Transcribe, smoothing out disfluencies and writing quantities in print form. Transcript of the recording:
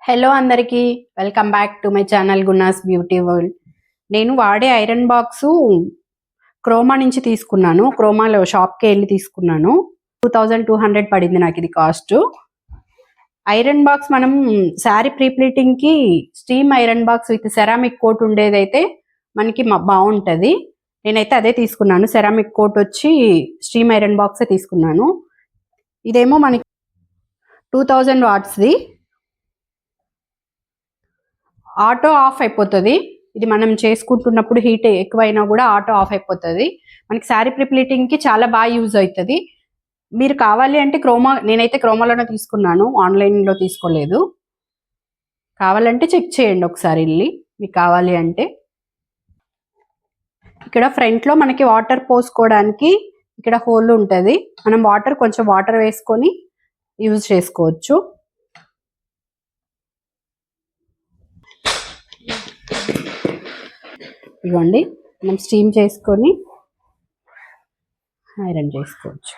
Hello అందరికీ welcome back to my channel Gunna's beauty world. నేను వాడే ఐరన్ బాక్సు క్రోమా నుంచి తీసుకున్నాను. క్రోమాలో షాప్కి వెళ్ళి తీసుకున్నాను. 2200 పడింది నాకు ఇది కాస్ట్. ఐరన్ బాక్స్ మనం శారీ ప్రీప్లీటింగ్కి steam iron box with ceramic coat ఉండేదైతే మనకి బాగుంటుంది. నేనైతే అదే తీసుకున్నాను. సెరామిక్ కోట్ వచ్చి స్టీమ్ ఐరన్ బాక్సే తీసుకున్నాను. ఇదేమో మనకి 2000 వాట్స్ది. ఆటో ఆఫ్ అయిపోతుంది. ఇది మనం చేసుకుంటున్నప్పుడు హీట్ ఎక్కువైనా కూడా ఆటో ఆఫ్ అయిపోతుంది. మనకి శారీ ప్రిప్లీటింగ్కి చాలా బాగా యూజ్ అవుతుంది. మీరు కావాలి అంటే నేనైతే క్రోమాలోనే తీసుకున్నాను, ఆన్లైన్లో తీసుకోలేదు. కావాలంటే చెక్ చేయండి ఒకసారి వెళ్ళి, మీకు కావాలి అంటే. ఇక్కడ ఫ్రంట్లో మనకి వాటర్ పోసుకోవడానికి ఇక్కడ హోల్ ఉంటుంది. మనం కొంచెం వాటర్ వేసుకొని యూజ్ చేసుకోవచ్చు. ఇవ్వండి, మనం స్టీమ్ చేసుకొని ఐరన్ చేసుకోవచ్చు.